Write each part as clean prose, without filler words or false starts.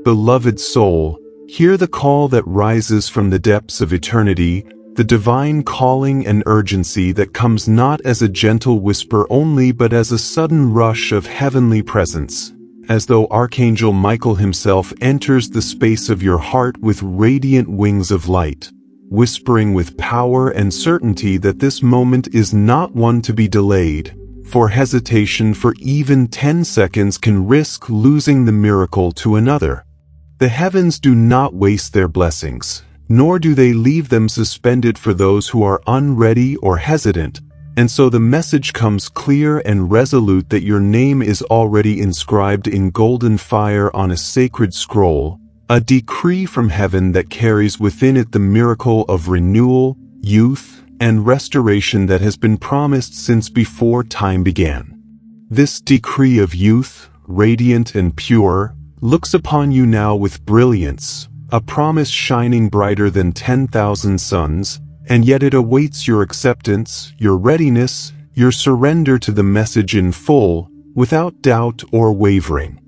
beloved soul, hear the call that rises from the depths of eternity, the divine calling and urgency that comes not as a gentle whisper only but as a sudden rush of heavenly presence, as though Archangel Michael himself enters the space of your heart with radiant wings of light, whispering with power and certainty that this moment is not one to be delayed, for hesitation for even 10 seconds can risk losing the miracle to another. The heavens do not waste their blessings, nor do they leave them suspended for those who are unready or hesitant, and so the message comes clear and resolute that your name is already inscribed in golden fire on a sacred scroll, a decree from heaven that carries within it the miracle of renewal, youth, and restoration that has been promised since before time began. This decree of youth, radiant and pure, looks upon you now with brilliance, a promise shining brighter than 10,000 suns, and yet it awaits your acceptance, your readiness, your surrender to the message in full, without doubt or wavering.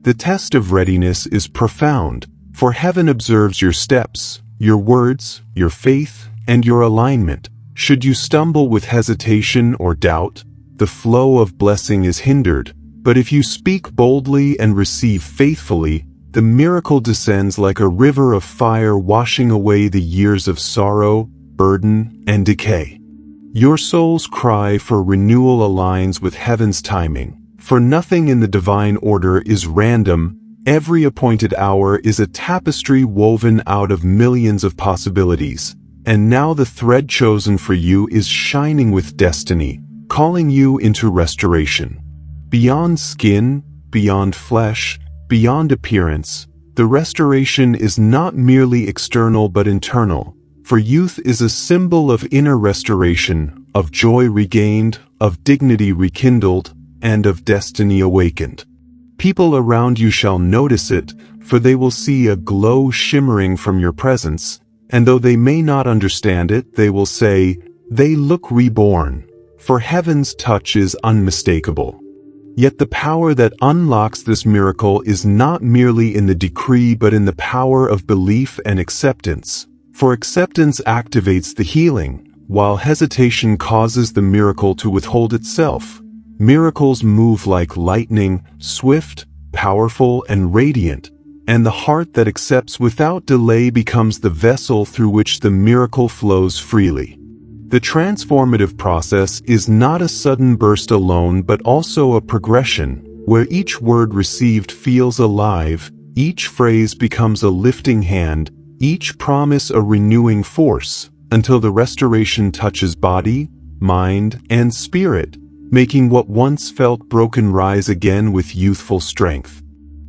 The test of readiness is profound, for heaven observes your steps, your words, your faith, and your alignment. Should you stumble with hesitation or doubt, the flow of blessing is hindered, but if you speak boldly and receive faithfully, the miracle descends like a river of fire washing away the years of sorrow, burden, and decay. Your soul's cry for renewal aligns with heaven's timing, for nothing in the divine order is random. Every appointed hour is a tapestry woven out of millions of possibilities, and now the thread chosen for you is shining with destiny, calling you into restoration. Beyond skin, beyond flesh, beyond appearance, the restoration is not merely external but internal, for youth is a symbol of inner restoration, of joy regained, of dignity rekindled, and of destiny awakened. People around you shall notice it, for they will see a glow shimmering from your presence, and though they may not understand it, they will say, "They look reborn," for heaven's touch is unmistakable. Yet the power that unlocks this miracle is not merely in the decree but in the power of belief and acceptance, for acceptance activates the healing, while hesitation causes the miracle to withhold itself. Miracles move like lightning, swift, powerful, and radiant, and the heart that accepts without delay becomes the vessel through which the miracle flows freely. The transformative process is not a sudden burst alone but also a progression, where each word received feels alive, each phrase becomes a lifting hand, each promise a renewing force, until the restoration touches body, mind, and spirit, making what once felt broken rise again with youthful strength.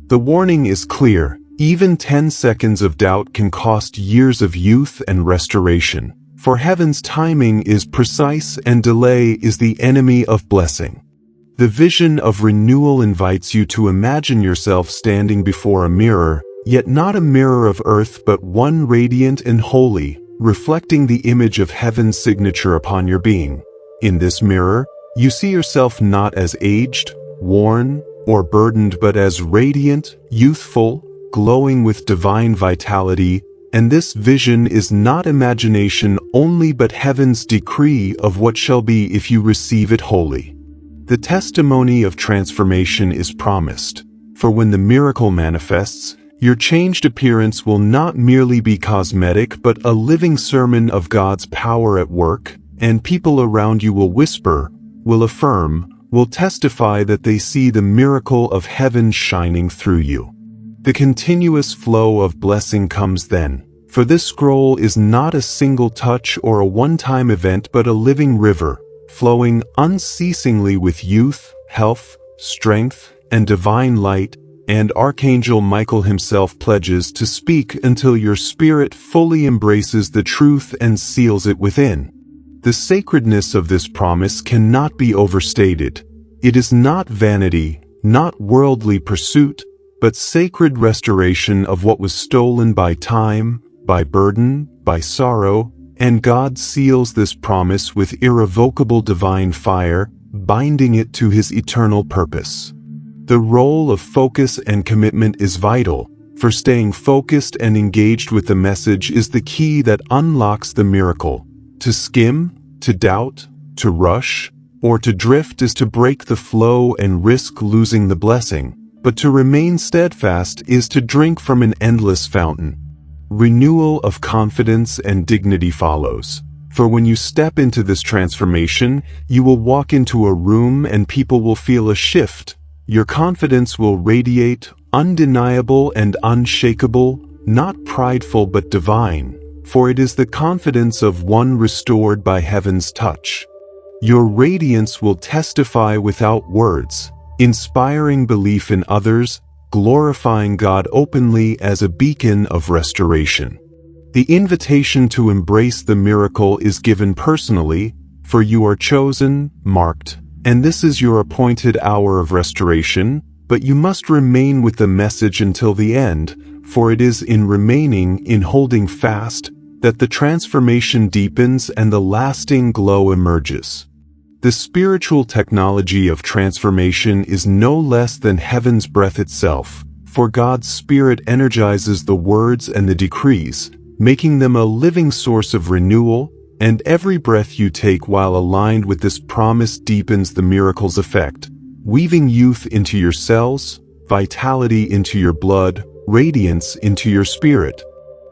The warning is clear: even 10 seconds of doubt can cost years of youth and restoration, for heaven's timing is precise and delay is the enemy of blessing. The vision of renewal invites you to imagine yourself standing before a mirror, yet not a mirror of earth but one radiant and holy, reflecting the image of heaven's signature upon your being. In this mirror, you see yourself not as aged, worn, or burdened but as radiant, youthful, glowing with divine vitality, and this vision is not imagination only but heaven's decree of what shall be if you receive it wholly. The testimony of transformation is promised, for when the miracle manifests, your changed appearance will not merely be cosmetic but a living sermon of God's power at work, and people around you will whisper, will affirm, will testify that they see the miracle of heaven shining through you. The continuous flow of blessing comes then, for this scroll is not a single touch or a one-time event but a living river, flowing unceasingly with youth, health, strength, and divine light, and Archangel Michael himself pledges to speak until your spirit fully embraces the truth and seals it within. The sacredness of this promise cannot be overstated. It is not vanity, not worldly pursuit, but sacred restoration of what was stolen by time, by burden, by sorrow, and God seals this promise with irrevocable divine fire, binding it to his eternal purpose. The role of focus and commitment is vital, for staying focused and engaged with the message is the key that unlocks the miracle. To skim, to doubt, to rush, or to drift is to break the flow and risk losing the blessing, but to remain steadfast is to drink from an endless fountain. Renewal of confidence and dignity follows. For when you step into this transformation, you will walk into a room and people will feel a shift. Your confidence will radiate, undeniable and unshakable, not prideful but divine, for it is the confidence of one restored by heaven's touch. Your radiance will testify without words, inspiring belief in others, glorifying God openly as a beacon of restoration. The invitation to embrace the miracle is given personally, for you are chosen, marked, and this is your appointed hour of restoration, but you must remain with the message until the end, for it is in remaining, in holding fast, that the transformation deepens and the lasting glow emerges. The spiritual technology of transformation is no less than heaven's breath itself, for God's Spirit energizes the words and the decrees, making them a living source of renewal, and every breath you take while aligned with this promise deepens the miracle's effect, weaving youth into your cells, vitality into your blood, radiance into your spirit.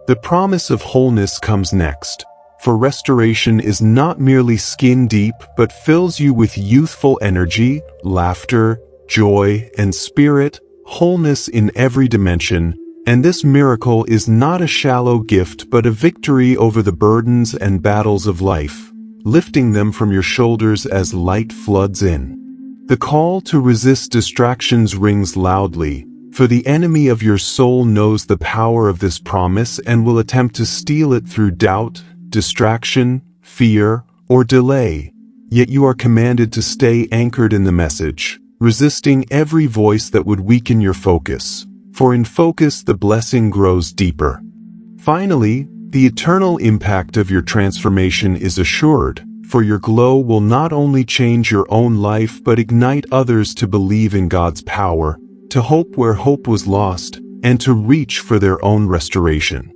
The promise of wholeness comes next, for restoration is not merely skin deep but fills you with youthful energy, laughter, joy, and spirit, wholeness in every dimension. And this miracle is not a shallow gift but a victory over the burdens and battles of life, lifting them from your shoulders as light floods in. The call to resist distractions rings loudly, for the enemy of your soul knows the power of this promise and will attempt to steal it through doubt, distraction, fear, or delay. Yet you are commanded to stay anchored in the message, resisting every voice that would weaken your focus. For in focus the blessing grows deeper. Finally, the eternal impact of your transformation is assured, for your glow will not only change your own life but ignite others to believe in God's power, to hope where hope was lost, and to reach for their own restoration.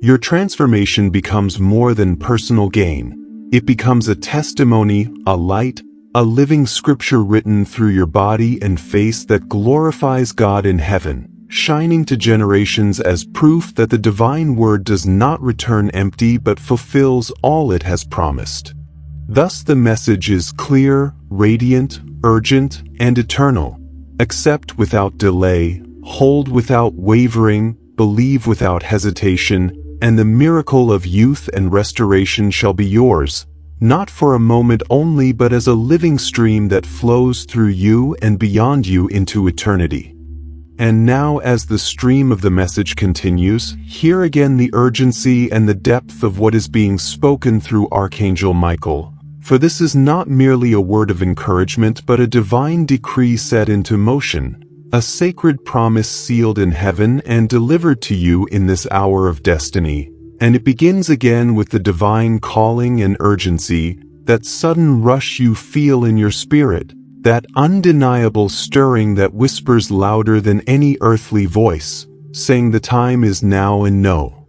Your transformation becomes more than personal gain. It becomes a testimony, a light, a living scripture written through your body and face that glorifies God in heaven, shining to generations as proof that the divine word does not return empty but fulfills all it has promised. Thus the message is clear, radiant, urgent, and eternal. Accept without delay, hold without wavering, believe without hesitation, and the miracle of youth and restoration shall be yours, not for a moment only but as a living stream that flows through you and beyond you into eternity. And now as the stream of the message continues, hear again the urgency and the depth of what is being spoken through Archangel Michael. For this is not merely a word of encouragement but a divine decree set into motion, a sacred promise sealed in heaven and delivered to you in this hour of destiny. And it begins again with the divine calling and urgency, that sudden rush you feel in your spirit, that undeniable stirring that whispers louder than any earthly voice, saying the time is now and no.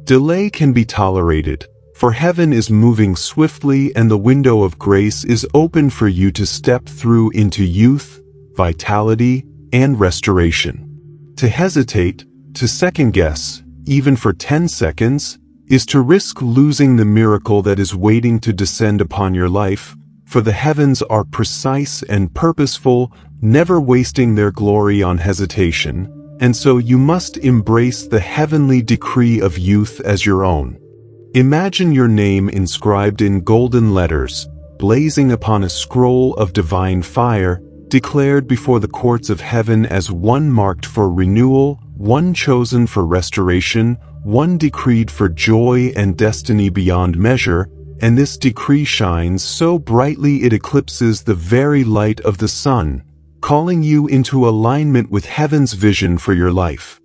Delay can be tolerated, for heaven is moving swiftly and the window of grace is open for you to step through into youth, vitality, and restoration. To hesitate, to second-guess, even for 10 seconds, is to risk losing the miracle that is waiting to descend upon your life, for the heavens are precise and purposeful, never wasting their glory on hesitation, and so you must embrace the heavenly decree of youth as your own. Imagine your name inscribed in golden letters, blazing upon a scroll of divine fire, declared before the courts of heaven as one marked for renewal, one chosen for restoration, one decreed for joy and destiny beyond measure, and this decree shines so brightly it eclipses the very light of the sun, calling you into alignment with heaven's vision for your life.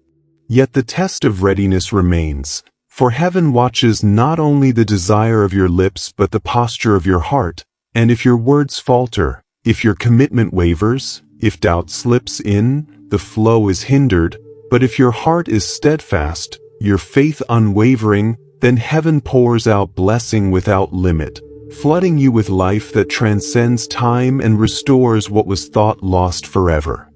Yet the test of readiness remains, for heaven watches not only the desire of your lips but the posture of your heart, and if your words falter, if your commitment wavers, if doubt slips in, the flow is hindered, But if your heart is steadfast, your faith unwavering, then heaven pours out blessing without limit, flooding you with life that transcends time and restores what was thought lost forever.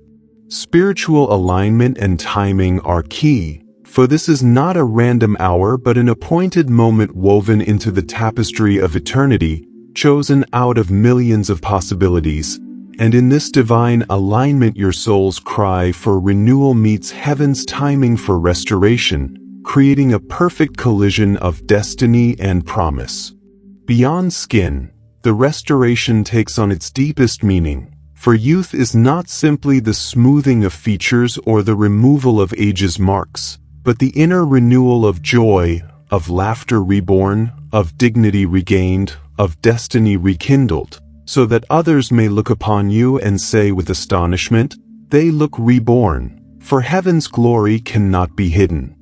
Spiritual alignment and timing are key, for this is not a random hour but an appointed moment woven into the tapestry of eternity, chosen out of millions of possibilities. And in this divine alignment your soul's cry for renewal meets heaven's timing for restoration, creating a perfect collision of destiny and promise. Beyond skin, the restoration takes on its deepest meaning, for youth is not simply the smoothing of features or the removal of age's marks, but the inner renewal of joy, of laughter reborn, of dignity regained, of destiny rekindled, so that others may look upon you and say with astonishment, "They look reborn," for heaven's glory cannot be hidden.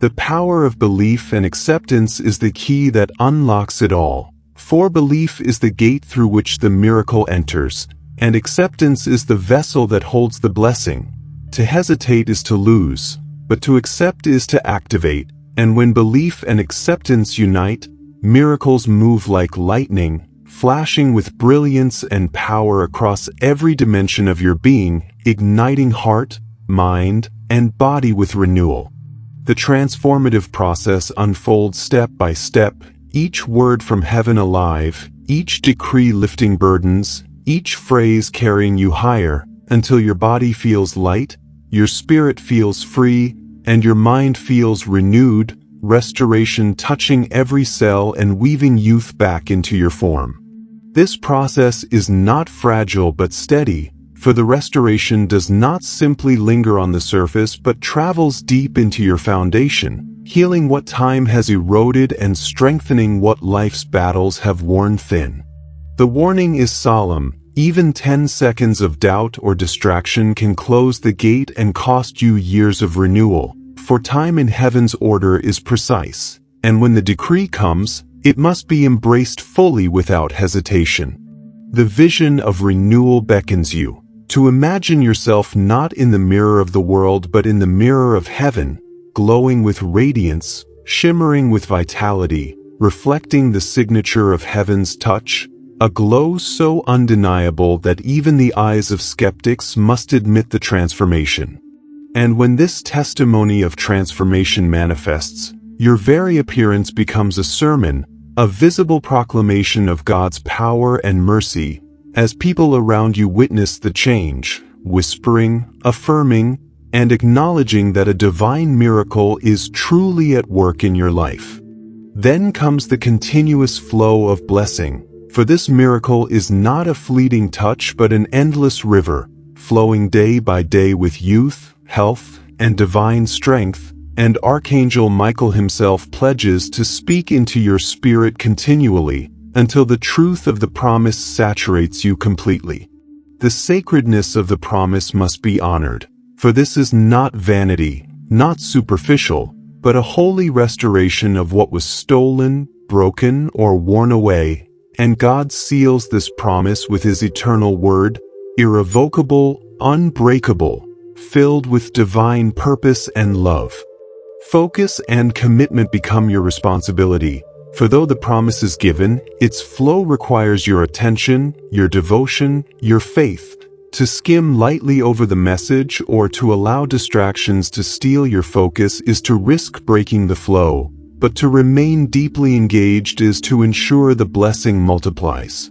The power of belief and acceptance is the key that unlocks it all, for belief is the gate through which the miracle enters, and acceptance is the vessel that holds the blessing. To hesitate is to lose, but to accept is to activate, and when belief and acceptance unite, miracles move like lightning, flashing with brilliance and power across every dimension of your being, igniting heart, mind, and body with renewal. The transformative process unfolds step by step, each word from heaven alive, each decree lifting burdens, each phrase carrying you higher, until your body feels light, your spirit feels free, and your mind feels renewed, restoration touching every cell and weaving youth back into your form. This process is not fragile but steady, for the restoration does not simply linger on the surface but travels deep into your foundation, healing what time has eroded and strengthening what life's battles have worn thin. The warning is solemn. Even 10 seconds of doubt or distraction can close the gate and cost you years of renewal, for time in heaven's order is precise, and when the decree comes, it must be embraced fully without hesitation. The vision of renewal beckons you to imagine yourself not in the mirror of the world but in the mirror of heaven, glowing with radiance, shimmering with vitality, reflecting the signature of heaven's touch, a glow so undeniable that even the eyes of skeptics must admit the transformation. And when this testimony of transformation manifests, your very appearance becomes a sermon, a visible proclamation of God's power and mercy, as people around you witness the change, whispering, affirming, and acknowledging that a divine miracle is truly at work in your life. Then comes the continuous flow of blessing, for this miracle is not a fleeting touch but an endless river, flowing day by day with youth, health, and divine strength, and Archangel Michael himself pledges to speak into your spirit continually, until the truth of the promise saturates you completely. The sacredness of the promise must be honored, for this is not vanity, not superficial, but a holy restoration of what was stolen, broken, or worn away, and God seals this promise with His eternal word, irrevocable, unbreakable, filled with divine purpose and love. Focus and commitment become your responsibility, for though the promise is given, its flow requires your attention, your devotion, your faith. To skim lightly over the message or to allow distractions to steal your focus is to risk breaking the flow, but to remain deeply engaged is to ensure the blessing multiplies.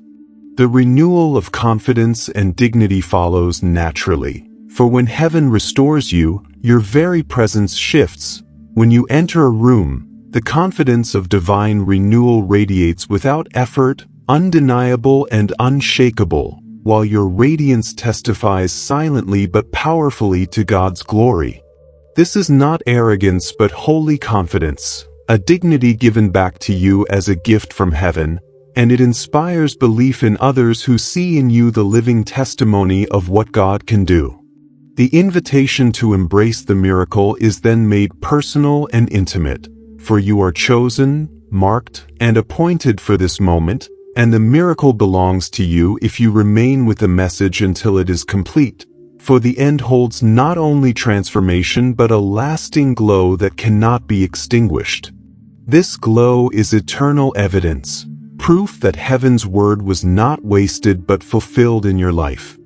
The renewal of confidence and dignity follows naturally, for when heaven restores you, your very presence shifts. When you enter a room, the confidence of divine renewal radiates without effort, undeniable and unshakable, while your radiance testifies silently but powerfully to God's glory. This is not arrogance but holy confidence, a dignity given back to you as a gift from heaven, and it inspires belief in others who see in you the living testimony of what God can do. The invitation to embrace the miracle is then made personal and intimate, for you are chosen, marked, and appointed for this moment, and the miracle belongs to you if you remain with the message until it is complete. for the end holds not only transformation but a lasting glow that cannot be extinguished. This glow is eternal evidence, proof that heaven's word was not wasted but fulfilled in your life.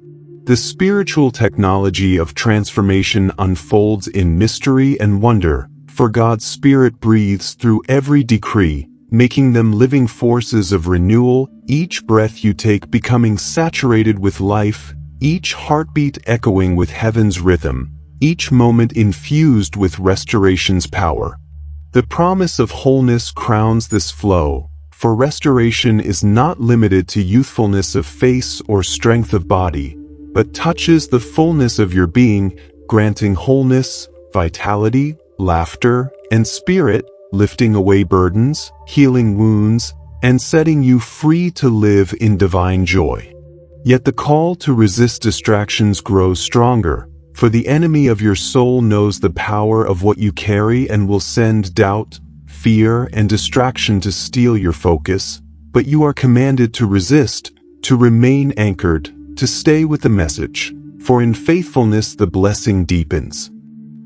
The spiritual technology of transformation unfolds in mystery and wonder, for God's Spirit breathes through every decree, making them living forces of renewal, each breath you take becoming saturated with life, each heartbeat echoing with heaven's rhythm, each moment infused with restoration's power. The promise of wholeness crowns this flow, for restoration is not limited to youthfulness of face or strength of body, but touches the fullness of your being, granting wholeness, vitality, laughter, and spirit, lifting away burdens, healing wounds, and setting you free to live in divine joy. Yet the call to resist distractions grows stronger, for the enemy of your soul knows the power of what you carry and will send doubt, fear, and distraction to steal your focus, but you are commanded to resist, to remain anchored, to stay with the message, for in faithfulness the blessing deepens.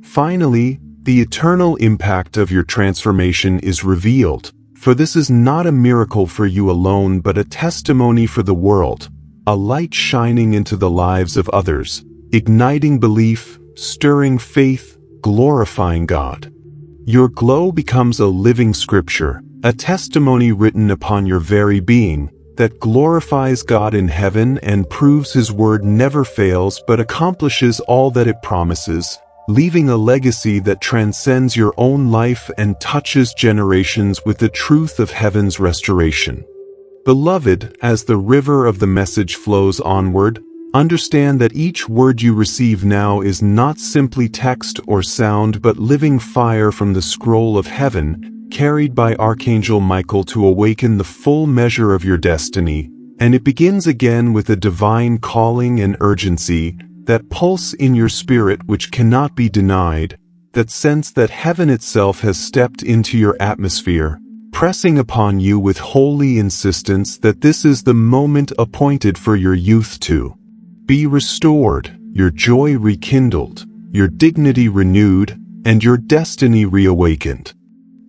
Finally, the eternal impact of your transformation is revealed, for this is not a miracle for you alone but a testimony for the world, a light shining into the lives of others, igniting belief, stirring faith, glorifying God. Your glow becomes a living scripture, a testimony written upon your very being, that glorifies God in heaven and proves His word never fails but accomplishes all that it promises, leaving a legacy that transcends your own life and touches generations with the truth of heaven's restoration. Beloved, as the river of the message flows onward, understand that each word you receive now is not simply text or sound but living fire from the scroll of heaven, carried by Archangel Michael to awaken the full measure of your destiny, and it begins again with a divine calling and urgency, that pulse in your spirit which cannot be denied, that sense that heaven itself has stepped into your atmosphere, pressing upon you with holy insistence that this is the moment appointed for your youth to be restored, your joy rekindled, your dignity renewed, and your destiny reawakened.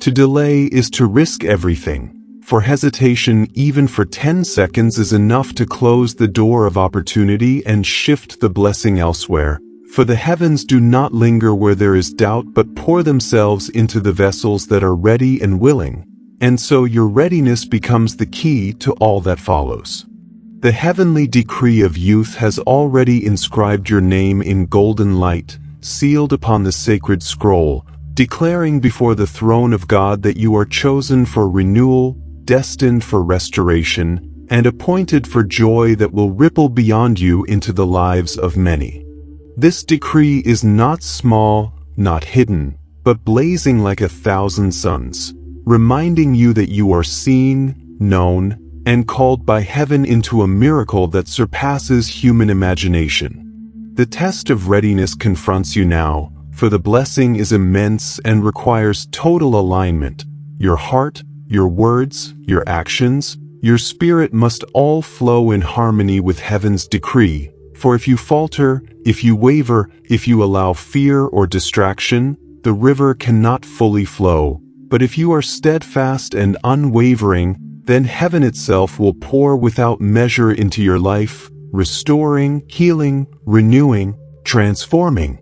To delay is to risk everything, for hesitation even for 10 seconds is enough to close the door of opportunity and shift the blessing elsewhere, for the heavens do not linger where there is doubt but pour themselves into the vessels that are ready and willing, and so your readiness becomes the key to all that follows. The heavenly decree of youth has already inscribed your name in golden light, sealed upon the sacred scroll, declaring before the throne of God that you are chosen for renewal, destined for restoration, and appointed for joy that will ripple beyond you into the lives of many. This decree is not small, not hidden, but blazing like 1,000 suns, reminding you that you are seen, known, and called by heaven into a miracle that surpasses human imagination. The test of readiness confronts you now, for the blessing is immense and requires total alignment. Your heart, your words, your actions, your spirit must all flow in harmony with heaven's decree, for if you falter, if you waver, if you allow fear or distraction, the river cannot fully flow. But if you are steadfast and unwavering, then heaven itself will pour without measure into your life, restoring, healing, renewing, transforming.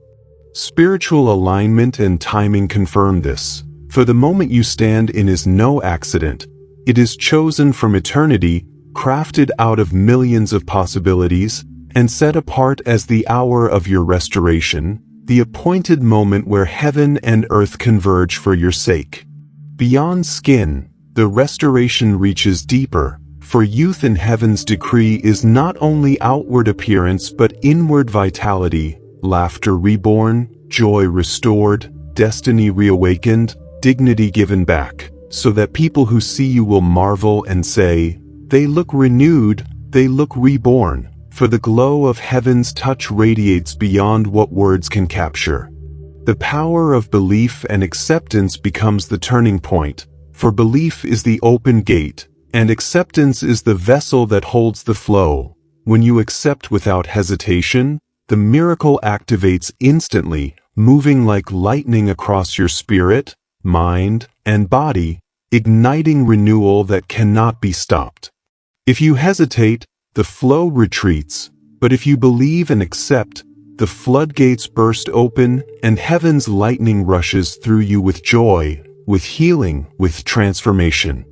Spiritual alignment and timing confirm this, for the moment you stand in is no accident. It is chosen from eternity, crafted out of millions of possibilities, and set apart as the hour of your restoration, the appointed moment where heaven and earth converge for your sake. Beyond skin, the restoration reaches deeper, for youth in heaven's decree is not only outward appearance but inward vitality, laughter reborn, joy restored, destiny reawakened, dignity given back, so that people who see you will marvel and say, "They look renewed, they look reborn," for the glow of heaven's touch radiates beyond what words can capture. The power of belief and acceptance becomes the turning point, for belief is the open gate, and acceptance is the vessel that holds the flow. When you accept without hesitation, the miracle activates instantly, moving like lightning across your spirit, mind, and body, igniting renewal that cannot be stopped. If you hesitate, the flow retreats, but if you believe and accept, the floodgates burst open and heaven's lightning rushes through you with joy, with healing, with transformation.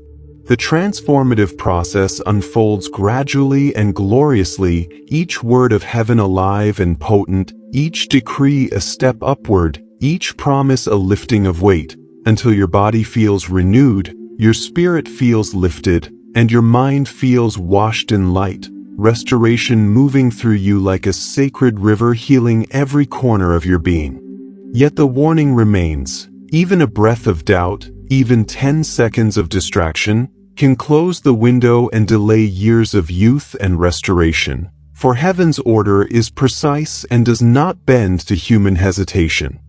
The transformative process unfolds gradually and gloriously, each word of heaven alive and potent, each decree a step upward, each promise a lifting of weight, until your body feels renewed, your spirit feels lifted, and your mind feels washed in light, restoration moving through you like a sacred river healing every corner of your being. Yet the warning remains. Even a breath of doubt, even 10 seconds of distraction, can close the window and delay years of youth and restoration. For heaven's order is precise and does not bend to human hesitation.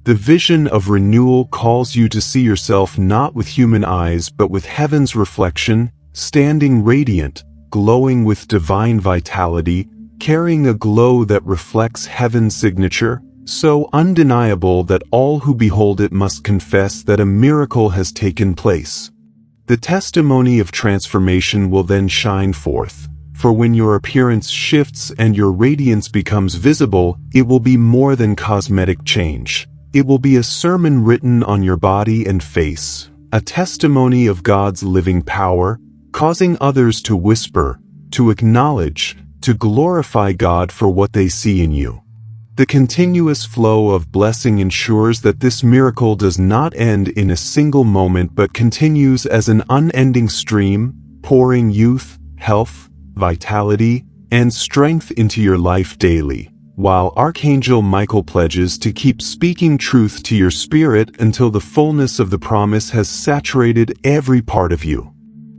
The vision of renewal calls you to see yourself not with human eyes but with heaven's reflection, standing radiant, glowing with divine vitality, carrying a glow that reflects heaven's signature, so undeniable that all who behold it must confess that a miracle has taken place. The testimony of transformation will then shine forth, for when your appearance shifts and your radiance becomes visible, it will be more than cosmetic change. It will be a sermon written on your body and face, a testimony of God's living power, causing others to whisper, to acknowledge, to glorify God for what they see in you. The continuous flow of blessing ensures that this miracle does not end in a single moment but continues as an unending stream, pouring youth, health, vitality, and strength into your life daily, while Archangel Michael pledges to keep speaking truth to your spirit until the fullness of the promise has saturated every part of you.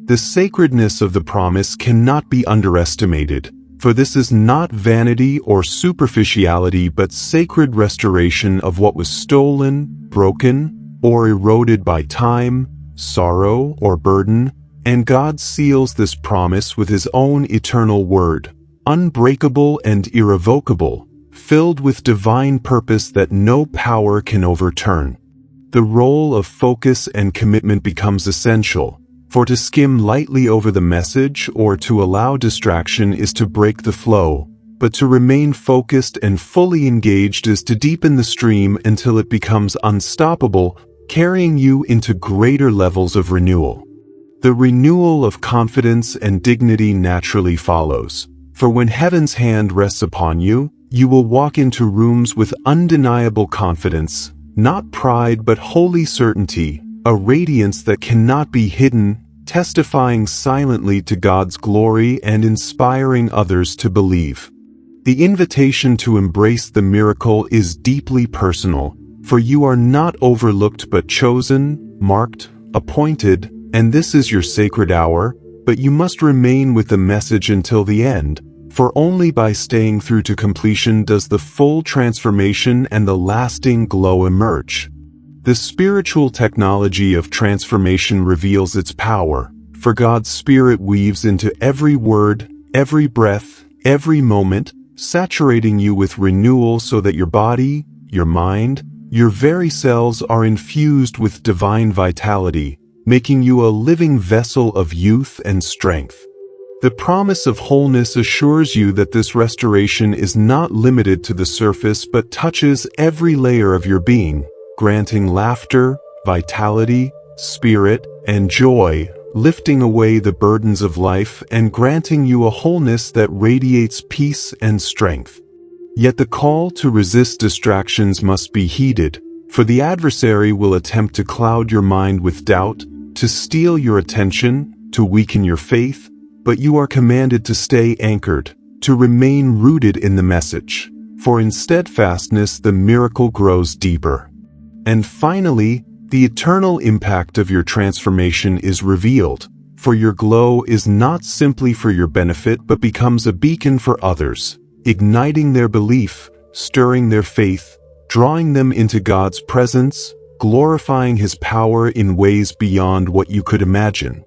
The sacredness of the promise cannot be underestimated, for this is not vanity or superficiality but sacred restoration of what was stolen, broken, or eroded by time, sorrow, or burden, and God seals this promise with His own eternal word, unbreakable and irrevocable, filled with divine purpose that no power can overturn. The role of focus and commitment becomes essential. For to skim lightly over the message or to allow distraction is to break the flow, but to remain focused and fully engaged is to deepen the stream until it becomes unstoppable, carrying you into greater levels of renewal. The renewal of confidence and dignity naturally follows, for when heaven's hand rests upon you, you will walk into rooms with undeniable confidence, not pride but holy certainty, a radiance that cannot be hidden, testifying silently to God's glory and inspiring others to believe. The invitation to embrace the miracle is deeply personal, for you are not overlooked but chosen, marked, appointed, and this is your sacred hour, but you must remain with the message until the end, for only by staying through to completion does the full transformation and the lasting glow emerge. The spiritual technology of transformation reveals its power, for God's Spirit weaves into every word, every breath, every moment, saturating you with renewal so that your body, your mind, your very cells are infused with divine vitality, making you a living vessel of youth and strength. The promise of wholeness assures you that this restoration is not limited to the surface but touches every layer of your being, granting laughter, vitality, spirit, and joy, lifting away the burdens of life and granting you a wholeness that radiates peace and strength. Yet the call to resist distractions must be heeded, for the adversary will attempt to cloud your mind with doubt, to steal your attention, to weaken your faith, but you are commanded to stay anchored, to remain rooted in the message, for in steadfastness the miracle grows deeper. And finally, the eternal impact of your transformation is revealed, for your glow is not simply for your benefit but becomes a beacon for others, igniting their belief, stirring their faith, drawing them into God's presence, glorifying His power in ways beyond what you could imagine.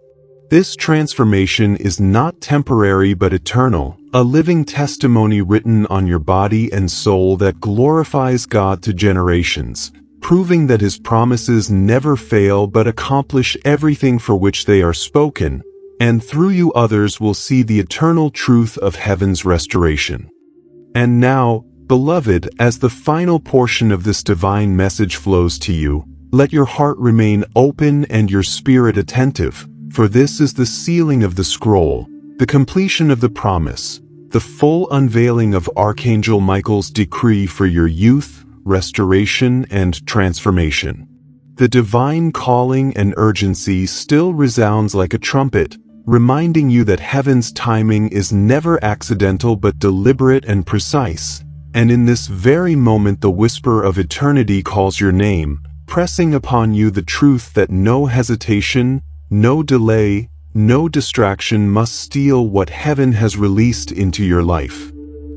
This transformation is not temporary but eternal, a living testimony written on your body and soul that glorifies God to generations, proving that His promises never fail but accomplish everything for which they are spoken, and through you others will see the eternal truth of heaven's restoration. And now, beloved, as the final portion of this divine message flows to you, let your heart remain open and your spirit attentive, for this is the sealing of the scroll, the completion of the promise, the full unveiling of Archangel Michael's decree for your youth, restoration, and transformation. The divine calling and urgency still resounds like a trumpet, reminding you that heaven's timing is never accidental but deliberate and precise, and in this very moment the whisper of eternity calls your name, pressing upon you the truth that no hesitation, no delay, no distraction must steal what heaven has released into your life.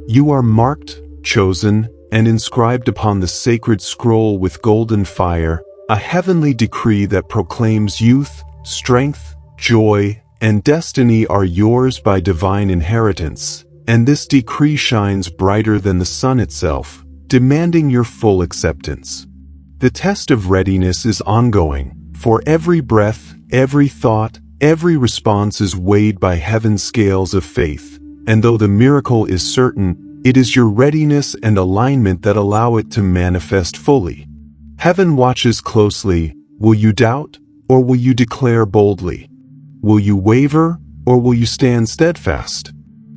You are marked, chosen, and inscribed upon the sacred scroll with golden fire, a heavenly decree that proclaims youth, strength, joy, and destiny are yours by divine inheritance, and this decree shines brighter than the sun itself, demanding your full acceptance. The test of readiness is ongoing, for every breath, every thought, every response is weighed by heaven's scales of faith, and though the miracle is certain, it is your readiness and alignment that allow it to manifest fully. Heaven watches closely. Will you doubt, or will you declare boldly? Will you waver, or will you stand steadfast?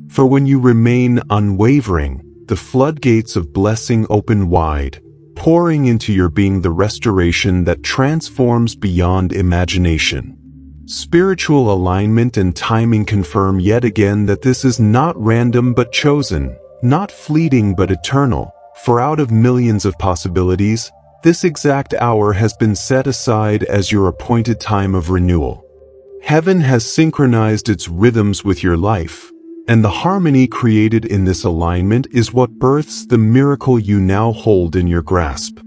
For when you remain unwavering, the floodgates of blessing open wide, pouring into your being the restoration that transforms beyond imagination. Spiritual alignment and timing confirm yet again that this is not random but chosen, not fleeting but eternal, for out of millions of possibilities, this exact hour has been set aside as your appointed time of renewal. Heaven has synchronized its rhythms with your life, and the harmony created in this alignment is what births the miracle you now hold in your grasp.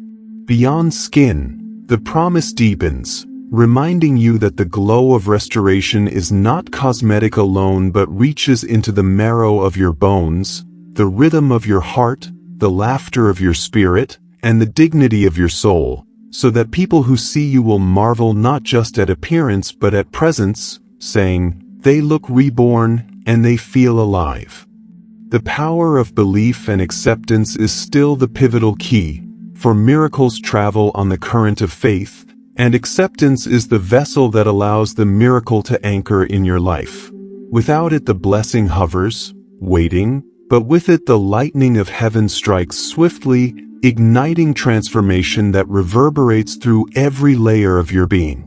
Beyond skin, the promise deepens, reminding you that the glow of restoration is not cosmetic alone but reaches into the marrow of your bones, the rhythm of your heart, the laughter of your spirit, and the dignity of your soul, so that people who see you will marvel not just at appearance but at presence, saying, "They look reborn, and they feel alive." The power of belief and acceptance is still the pivotal key, for miracles travel on the current of faith, and acceptance is the vessel that allows the miracle to anchor in your life. Without it the blessing hovers, waiting, but with it the lightning of heaven strikes swiftly, igniting transformation that reverberates through every layer of your being.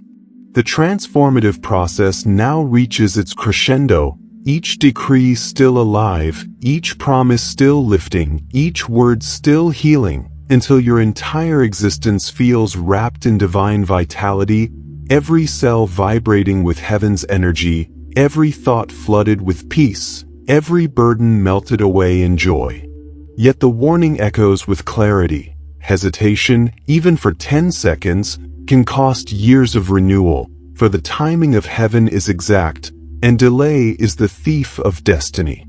The transformative process now reaches its crescendo, each decree still alive, each promise still lifting, each word still healing, until your entire existence feels wrapped in divine vitality, every cell vibrating with heaven's energy, every thought flooded with peace, every burden melted away in joy. Yet the warning echoes with clarity. Hesitation, even for 10 seconds, can cost years of renewal, for the timing of heaven is exact, and delay is the thief of destiny.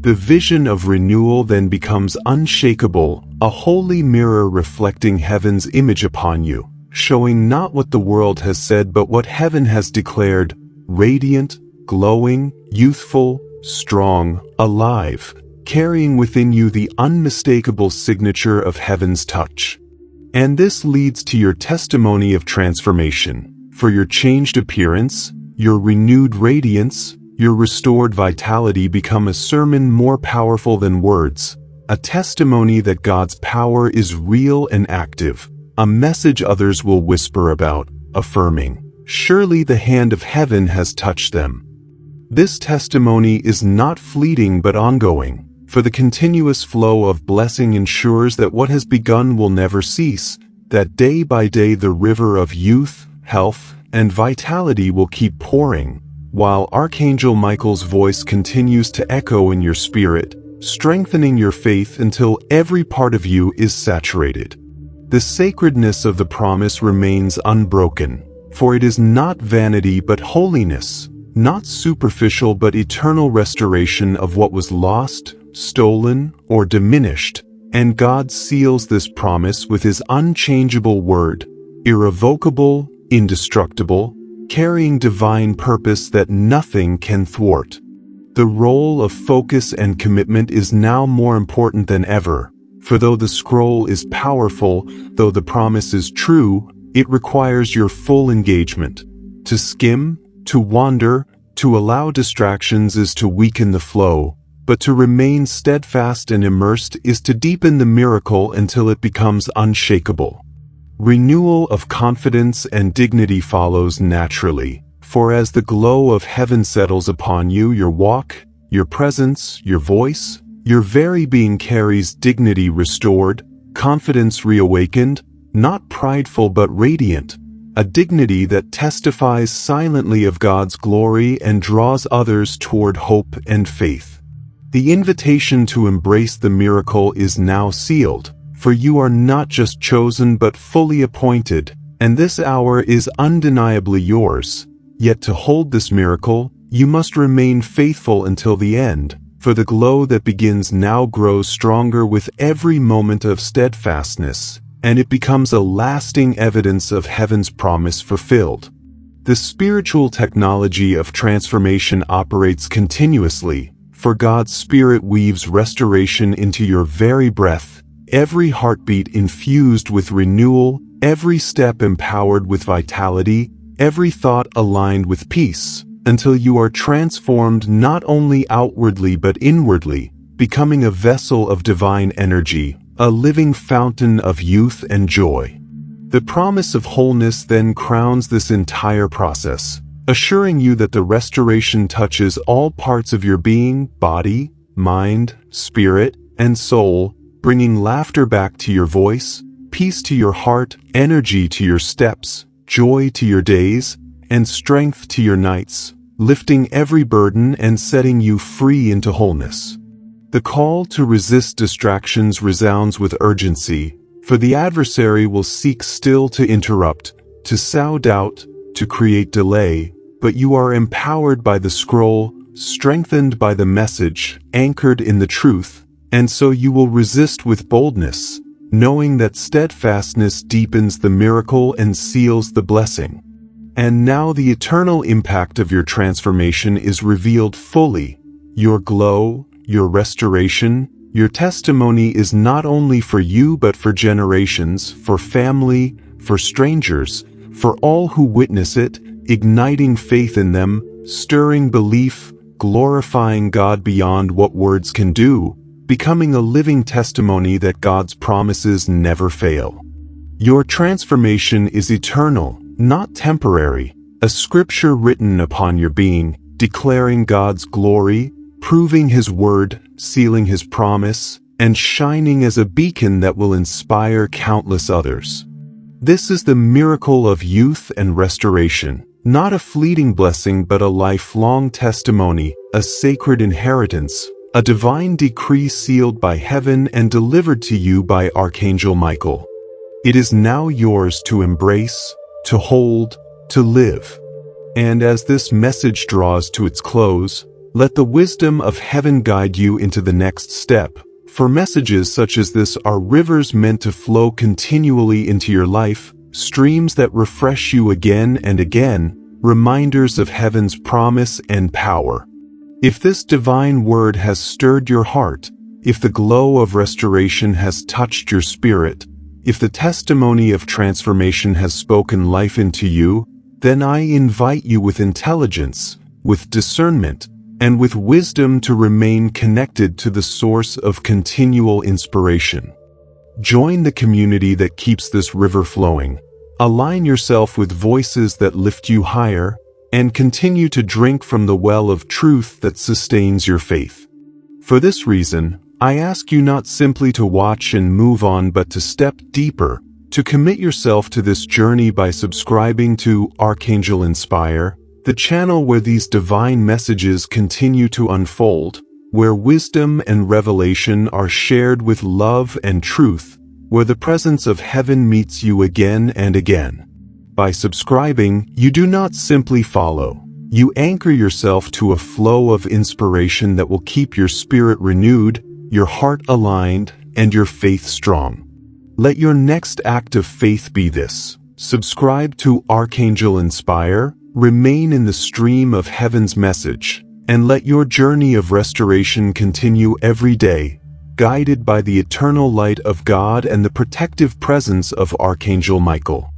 The vision of renewal then becomes unshakable, a holy mirror reflecting heaven's image upon you, showing not what the world has said but what heaven has declared, radiant, glowing, youthful, strong, alive, carrying within you the unmistakable signature of heaven's touch. And this leads to your testimony of transformation, for your changed appearance, your renewed radiance, your restored vitality become a sermon more powerful than words, a testimony that God's power is real and active, a message others will whisper about, affirming, "Surely the hand of heaven has touched them." This testimony is not fleeting but ongoing, for the continuous flow of blessing ensures that what has begun will never cease, that day by day the river of youth, health, and vitality will keep pouring, while Archangel Michael's voice continues to echo in your spirit, strengthening your faith until every part of you is saturated. The sacredness of the promise remains unbroken, for it is not vanity but holiness, not superficial but eternal restoration of what was lost, stolen, or diminished, and God seals this promise with His unchangeable word, irrevocable, indestructible, carrying divine purpose that nothing can thwart. The role of focus and commitment is now more important than ever, for though the scroll is powerful, though the promise is true, it requires your full engagement. To skim, to wander, to allow distractions is to weaken the flow, but to remain steadfast and immersed is to deepen the miracle until it becomes unshakable. Renewal of confidence and dignity follows naturally, for as the glow of heaven settles upon you, your walk, your presence, your voice, your very being carries dignity restored, confidence reawakened, not prideful but radiant, a dignity that testifies silently of God's glory and draws others toward hope and faith. The invitation to embrace the miracle is now sealed, for you are not just chosen but fully appointed, and this hour is undeniably yours. Yet to hold this miracle, you must remain faithful until the end, for the glow that begins now grows stronger with every moment of steadfastness, and it becomes a lasting evidence of heaven's promise fulfilled. The spiritual technology of transformation operates continuously, for God's Spirit weaves restoration into your very breath, every heartbeat infused with renewal, every step empowered with vitality, every thought aligned with peace, until you are transformed not only outwardly but inwardly, becoming a vessel of divine energy, a living fountain of youth and joy. The promise of wholeness then crowns this entire process, assuring you that the restoration touches all parts of your being, body, mind, spirit, and soul, bringing laughter back to your voice, peace to your heart, energy to your steps, joy to your days, and strength to your nights, lifting every burden and setting you free into wholeness. The call to resist distractions resounds with urgency, for the adversary will seek still to interrupt, to sow doubt, to create delay, but you are empowered by the scroll, strengthened by the message, anchored in the truth, and so you will resist with boldness, knowing that steadfastness deepens the miracle and seals the blessing. And now the eternal impact of your transformation is revealed fully. Your glow, your restoration, your testimony is not only for you but for generations, for family, for strangers, for all who witness it, igniting faith in them, stirring belief, glorifying God beyond what words can do, becoming a living testimony that God's promises never fail. Your transformation is eternal, not temporary, a scripture written upon your being, declaring God's glory, proving His word, sealing His promise, and shining as a beacon that will inspire countless others. This is the miracle of youth and restoration, not a fleeting blessing but a lifelong testimony, a sacred inheritance, a divine decree sealed by heaven and delivered to you by Archangel Michael. It is now yours to embrace, to hold, to live. And as this message draws to its close, let the wisdom of heaven guide you into the next step, for messages such as this are rivers meant to flow continually into your life, streams that refresh you again and again, reminders of heaven's promise and power. If this divine word has stirred your heart, if the glow of restoration has touched your spirit, if the testimony of transformation has spoken life into you, then I invite you with intelligence, with discernment, and with wisdom to remain connected to the source of continual inspiration. Join the community that keeps this river flowing. Align yourself with voices that lift you higher, and continue to drink from the well of truth that sustains your faith. For this reason, I ask you not simply to watch and move on but to step deeper, to commit yourself to this journey by subscribing to Archangel Inspire, the channel where these divine messages continue to unfold, where wisdom and revelation are shared with love and truth, where the presence of heaven meets you again and again. By subscribing, you do not simply follow. You anchor yourself to a flow of inspiration that will keep your spirit renewed, your heart aligned, and your faith strong. Let your next act of faith be this: subscribe to Archangel Inspire, remain in the stream of heaven's message, and let your journey of restoration continue every day, guided by the eternal light of God and the protective presence of Archangel Michael.